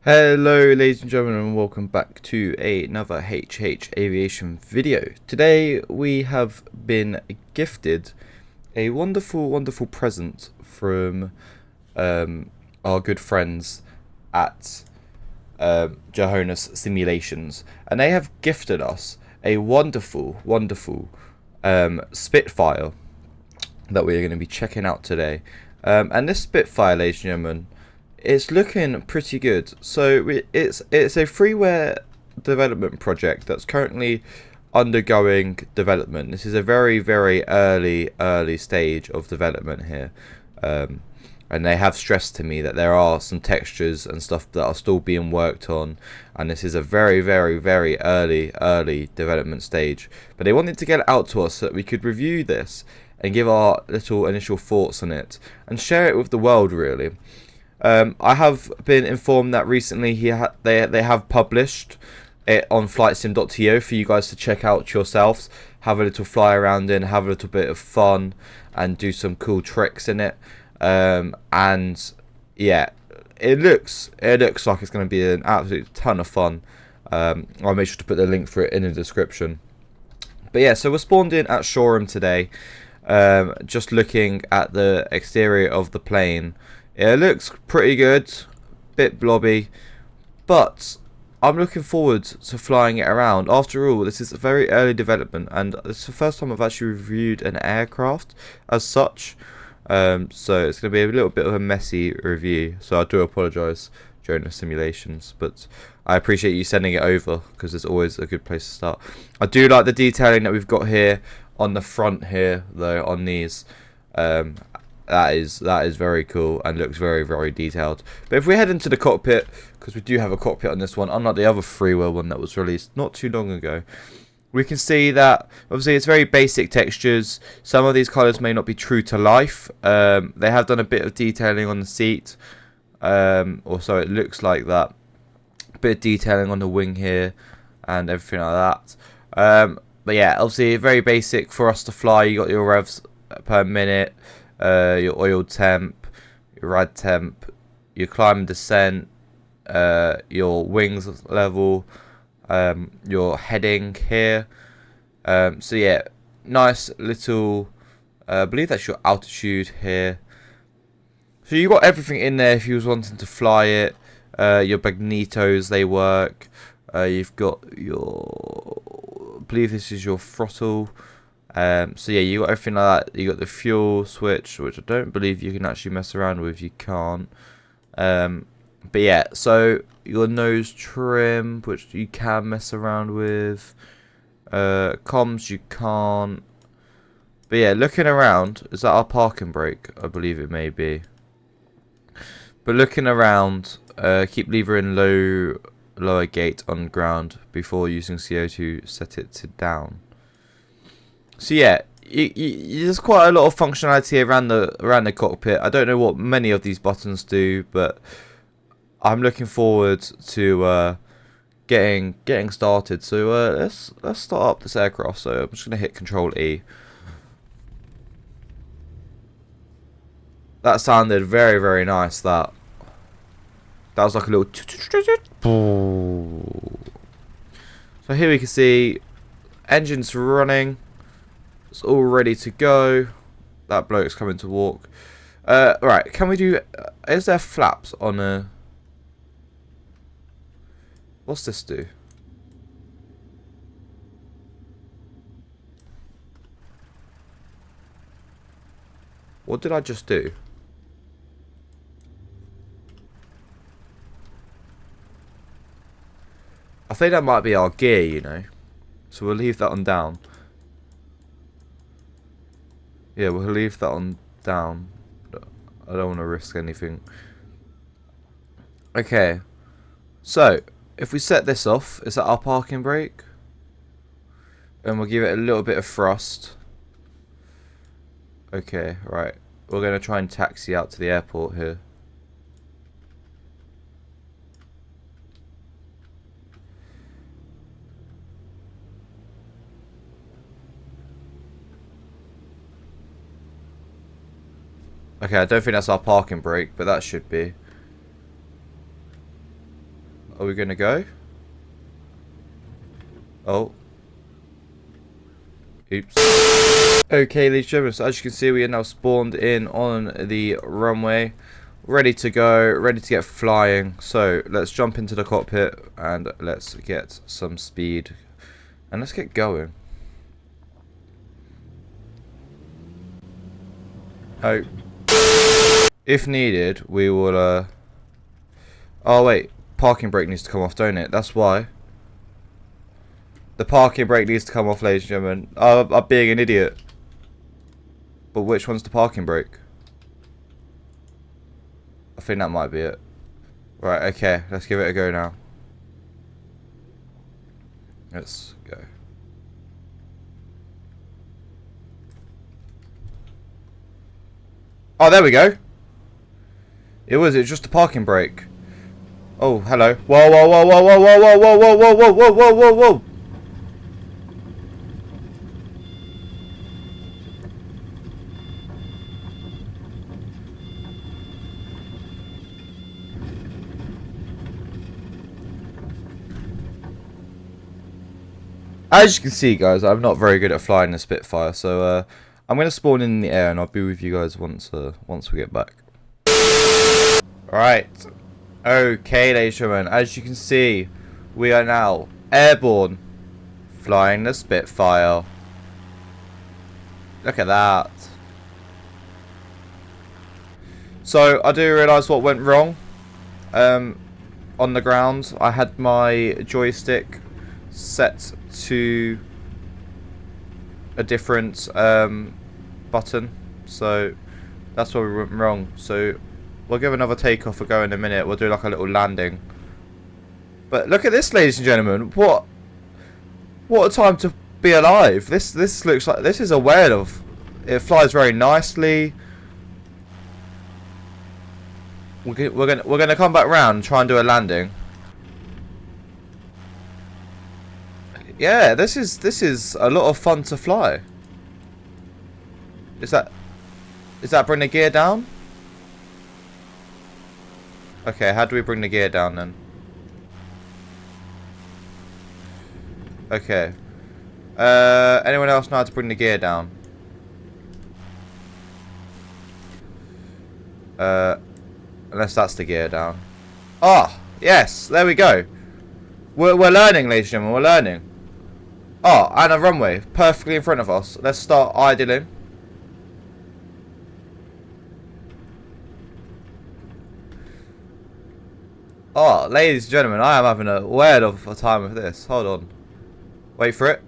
Hello ladies and gentlemen, and welcome back to another HH Aviation video. Today we have been gifted a wonderful present from our good friends at Jonas Simulations, and they have gifted us a wonderful Spitfire that we're going to be checking out today. And this Spitfire, ladies and gentlemen, it's looking pretty good. So it's a freeware development project that's currently undergoing development. This is a very early stage of development here, and they have stressed to me that there are some textures and stuff that are still being worked on, and this is a very early development stage. But they wanted to get it out to us so that we could review this and give our little initial thoughts on it and share it with the world, really. I have been informed that recently they have published it on flightsim.to for you guys to check out yourselves, have a little fly around in, have a little bit of fun, and do some cool tricks in it. And yeah, it looks like it's going to be an absolute ton of fun. I'll make sure to put the link for it in the description. But yeah, so we're spawned in at Shoreham today, just looking at the exterior of the plane. It looks pretty good, bit blobby, but I'm looking forward to flying it around. After all, this is a very early development, and it's the first time I've actually reviewed an aircraft as such. So it's going to be a little bit of a messy review, so I do apologise, Jonas Simulations, but I appreciate you sending it over, because it's always a good place to start. I do like the detailing that we've got here on the front here, though, on these. That is very cool and looks very detailed. But if we head into the cockpit, because we do have a cockpit on this one, unlike the other FREEWERE one that was released not too long ago, we can see that obviously it's very basic textures. Some of these colours may not be true to life. They have done a bit of detailing on the seat, or so it looks like that. A bit of detailing on the wing here and everything like that. But yeah, obviously very basic for us to fly. You got your revs per minute, your oil temp, your rad temp, your climb and descent, your wings level, your heading here. So yeah, nice little, I believe that's your altitude here. So you got everything in there if you was wanting to fly it. Your magnetos, they work. You've got your, I believe this is your throttle. So yeah, you got everything like that. You got the fuel switch, which I don't believe you can actually mess around with. You can't. But yeah, so your nose trim, which you can mess around with. Comms you can't. But yeah, looking around, is that our parking brake? I believe it may be. But looking around, keep lever in lower gate on ground before using CO2. Set it to down. So yeah, there's quite a lot of functionality around the cockpit. I don't know what many of these buttons do, but I'm looking forward to getting started. So let's start up this aircraft. So I'm just gonna hit Control E. That sounded very nice. That was like a little. So here we can see engines running. It's all ready to go. That bloke's coming to walk. Right, can we do... is there flaps on a... What's this do? What did I just do? I think that might be our gear, you know. So we'll leave that on down. Yeah, we'll leave that on down. I don't want to risk anything. Okay. So, if we set this off, is that our parking brake? And we'll give it a little bit of thrust. Okay, right. We're going to try and taxi out to the airport here. Okay, I don't think that's our parking brake, but that should be. we going to go? Oh. Oops. Okay, ladies and gentlemen, so as you can see, we are now spawned in on the runway. Ready to go, ready to get flying. So, let's jump into the cockpit and let's get some speed. And let's get going. Oh. If needed, we will, Oh, wait. Parking brake needs to come off, don't it? That's why. The parking brake needs to come off, ladies and gentlemen. I'm being an idiot. But which one's the parking brake? I think that might be it. Right, okay. Let's give it a go now. Let's go. Oh, there we go. It's just a parking brake. Oh, hello. Whoa, whoa, whoa, whoa, whoa, whoa, whoa, whoa, whoa, whoa, whoa, whoa, whoa, whoa. As you can see, guys, I'm not very good at flying a Spitfire, so I'm going to spawn in the air and I'll be with you guys once we get back. Right. Okay, ladies and gentlemen, as you can see, we are now airborne, flying the Spitfire. Look at that. So, I do realise what went wrong on the ground. I had my joystick set to a different button, so that's where we went wrong. So we'll give another takeoff a go in a minute. We'll do like a little landing. But look at this, ladies and gentlemen. What a time to be alive. This looks like this is a whale. It flies very nicely. We're gonna come back round and try and do a landing. Yeah, this is a lot of fun to fly. Is that bring the gear down? Okay, how do we bring the gear down then? Okay. Anyone else know how to bring the gear down? Unless that's the gear down. Ah, yes, there we go. We're learning, ladies and gentlemen, we're learning. Oh, and a runway perfectly in front of us. Let's start idling. Oh, ladies and gentlemen, I am having a whale of a time with this. Hold on. Wait for it.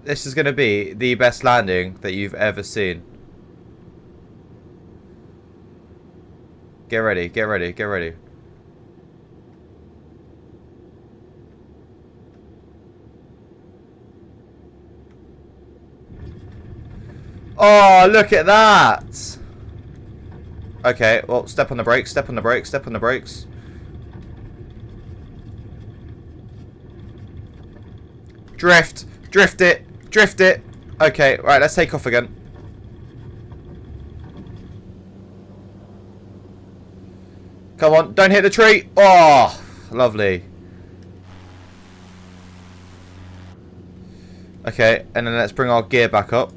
This is going to be the best landing that you've ever seen. Get ready, get ready, get ready. Oh, look at that! Okay, well, step on the brakes, step on the brakes, step on the brakes. Drift! Drift it! Drift it! Okay, right, let's take off again. Come on, don't hit the tree! Oh, lovely. Okay, and then let's bring our gear back up.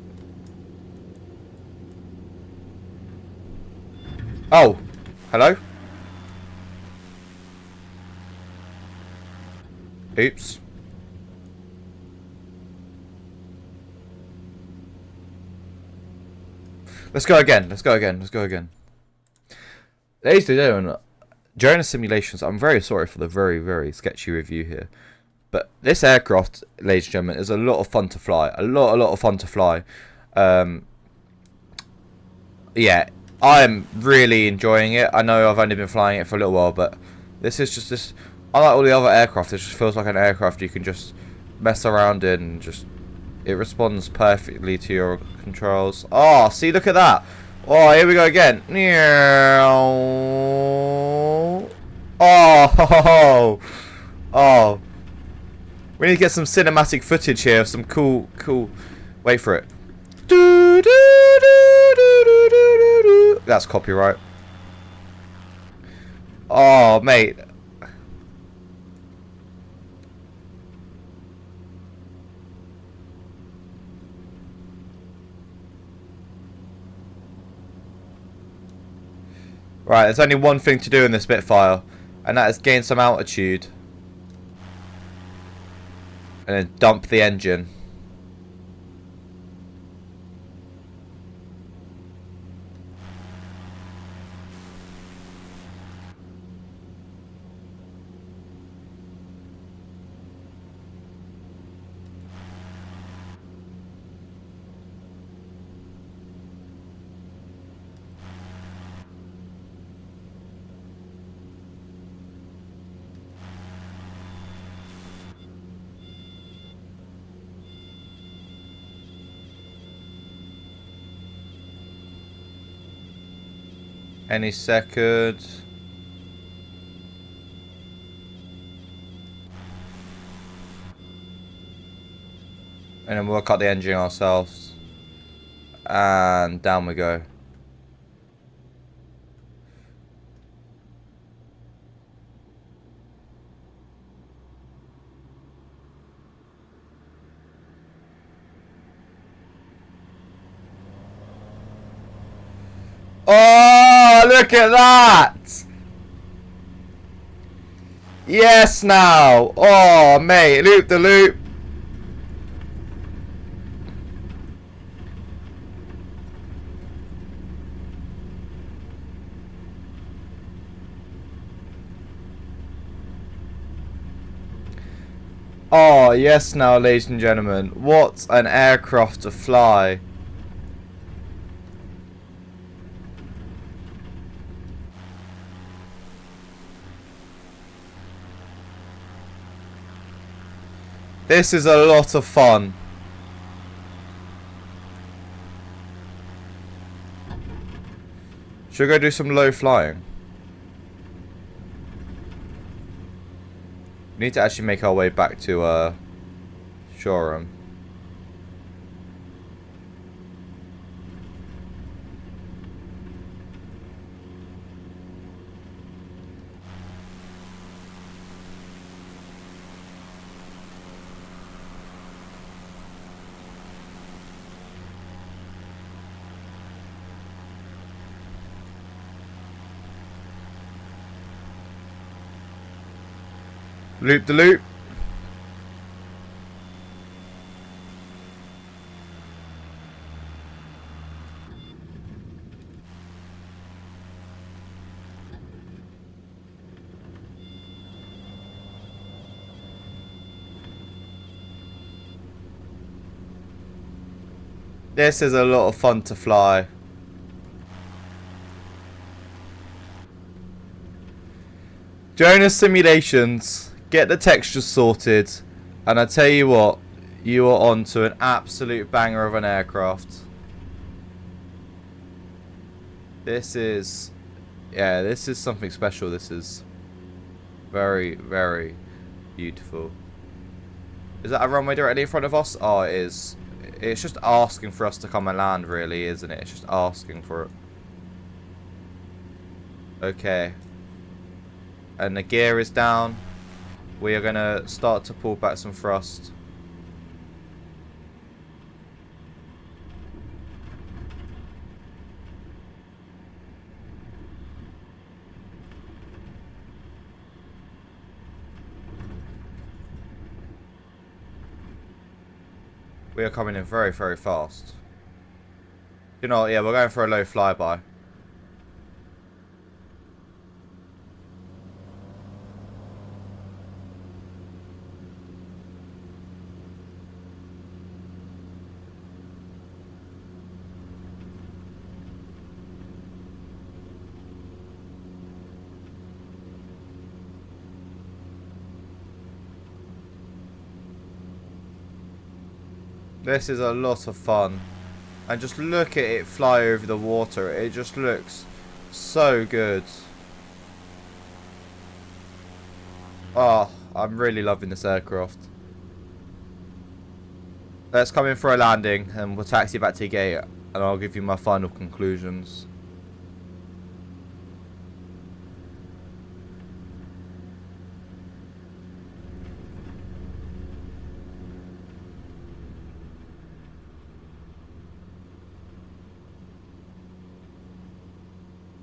Oh, hello? Oops. Let's go again, let's go again, let's go again. Ladies and gentlemen, Jonas Simulations, I'm very sorry for the very, very sketchy review here. But this aircraft, ladies and gentlemen, is a lot of fun to fly. A lot of fun to fly. Yeah. I'm really enjoying it. I know I've only been flying it for a little while, but this is just this. Unlike all the other aircraft, it just feels like an aircraft you can just mess around in. And just it responds perfectly to your controls. Oh, see, look at that. Oh, here we go again. Oh, oh. We need to get some cinematic footage here of some cool. Wait for it. That's copyright. Oh, mate. Right, there's only one thing to do in this Spitfire, and that is gain some altitude. And then dump the engine. Any second. And then we'll cut the engine ourselves. And down we go. Oh, look at that! Yes, now! Oh, mate, loop the loop. Oh, yes, now, ladies and gentlemen. What an aircraft to fly. This is a lot of fun. Should we go do some low flying? We need to actually make our way back to Shoreham. Loop the loop. This is a lot of fun to fly. Jonas Simulations. Get the textures sorted, and I tell you what, you are on to an absolute banger of an aircraft. This is, yeah, this is something special. This is very, very beautiful. Is that a runway directly in front of us? Oh, it is. It's just asking for us to come and land, really, isn't it? It's just asking for it. Okay. And the gear is down. We are going to start to pull back some thrust. We are coming in very, very fast. You know, yeah, we're going for a low flyby. This is a lot of fun. And just look at it fly over the water. It just looks so good. Oh, I'm really loving this aircraft. Let's come in for a landing and we'll taxi back to the gate and I'll give you my final conclusions.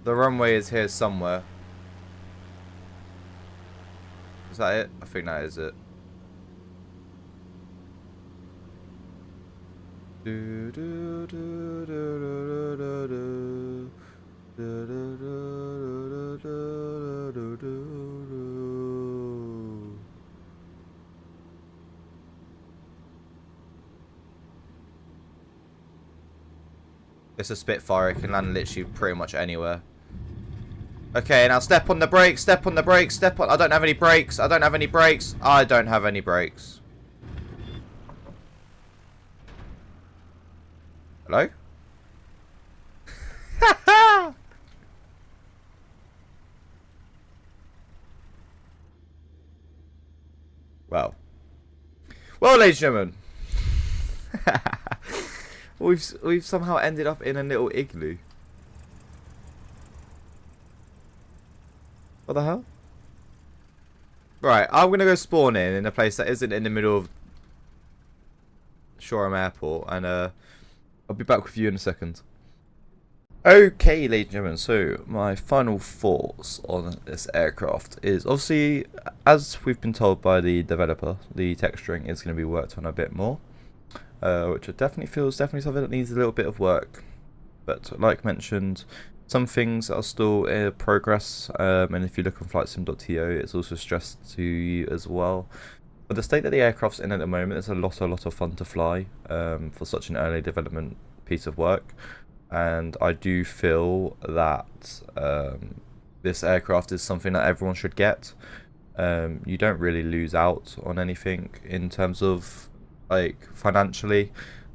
The runway is here somewhere. Is that it? I think that is it. It's a Spitfire. It can land literally pretty much anywhere. Okay, now step on the brakes, step on the brakes, step on... I don't have any brakes, I don't have any brakes, I don't have any brakes. Hello? Well, ladies and gentlemen, we've somehow ended up in a little igloo. What the hell? Right, I'm gonna go spawn in a place that isn't in the middle of Shoreham Airport, and I'll be back with you in a second. Okay, ladies and gentlemen, so my final thoughts on this aircraft is, obviously, as we've been told by the developer, the texturing is going to be worked on a bit more, which I definitely feel is definitely something that needs a little bit of work. But like mentioned, some things are still in progress, and if you look on flightsim.to, it's also stressed to you as well. But the state that the aircraft's in at the moment is a lot of fun to fly for such an early development piece of work. And I do feel that this aircraft is something that everyone should get. You don't really lose out on anything in terms of like financially,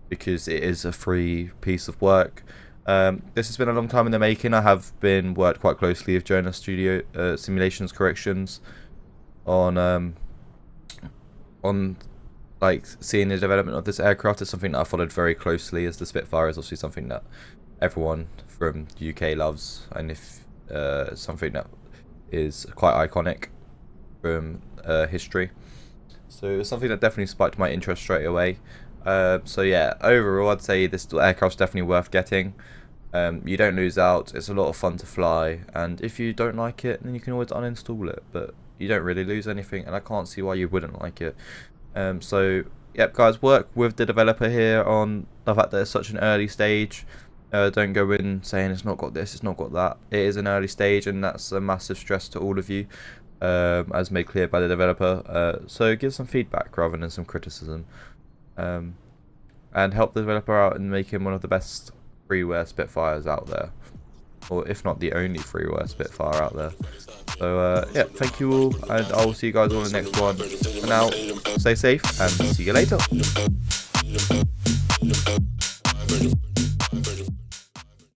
because it is a free piece of work. This has been a long time in the making. I have been worked quite closely with Jonas Simulations corrections on like seeing the development of this aircraft. Is something that I followed very closely, as the Spitfire is obviously something that everyone from the UK loves, and if something that is quite iconic from history. So it's something that definitely spiked my interest straight away. So yeah, overall I'd say this aircraft's definitely worth getting. You don't lose out, it's a lot of fun to fly, and if you don't like it, then you can always uninstall it, but you don't really lose anything, and I can't see why you wouldn't like it. So yep guys, work with the developer here on the fact that it's such an early stage. Don't go in saying it's not got this, it's not got that. It is an early stage, and that's a massive stress to all of you, as made clear by the developer. So give some feedback rather than some criticism, and help the developer out in making one of the best FREEWARE Spitfires out there, or if not the only FREEWARE Spitfire out there. So yeah, thank you all, and I will see you guys all in the next one. For now, stay safe and see you later.